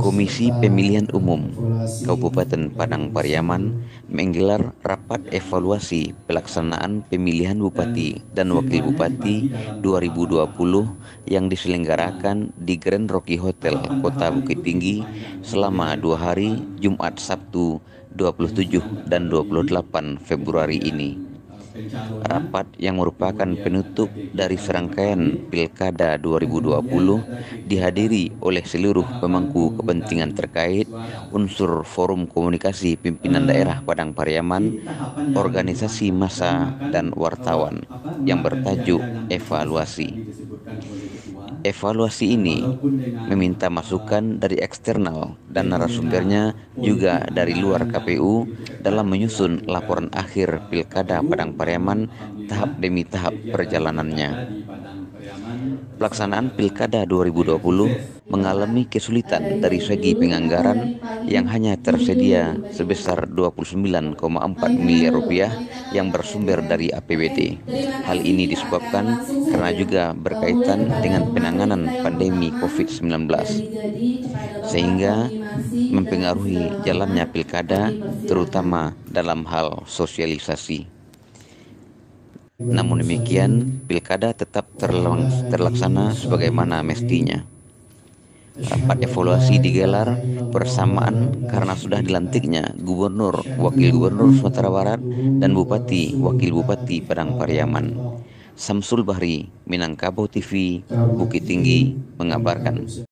Komisi Pemilihan Umum Kabupaten Padang Pariaman menggelar rapat evaluasi pelaksanaan pemilihan Bupati dan Wakil Bupati 2020 yang diselenggarakan di Grand Rocky Hotel, Kota Bukit Tinggi selama 2 hari, Jumat Sabtu 27 dan 28 Februari ini. Rapat yang merupakan penutup dari serangkaian Pilkada 2020 dihadiri oleh seluruh pemangku kepentingan terkait, unsur Forum Komunikasi Pimpinan Daerah Padang Pariaman, organisasi massa, dan wartawan yang bertajuk evaluasi. Evaluasi ini meminta masukan dari eksternal dan narasumbernya juga dari luar KPU dalam menyusun laporan akhir Pilkada Padang Pariaman tahap demi tahap perjalanannya. Pelaksanaan Pilkada 2020 mengalami kesulitan dari segi penganggaran yang hanya tersedia sebesar 29,4 miliar rupiah yang bersumber dari APBD. Hal ini disebabkan karena juga berkaitan dengan penanganan pandemi COVID-19, sehingga mempengaruhi jalannya pilkada, terutama dalam hal sosialisasi. Namun demikian, pilkada tetap terlaksana sebagaimana mestinya. Rapat evaluasi digelar bersamaan karena sudah dilantiknya Gubernur, Wakil Gubernur Sumatera Barat, dan Bupati, Wakil Bupati Padang Pariaman. Samsul Bahri, Minangkabau TV, Bukit Tinggi, mengabarkan.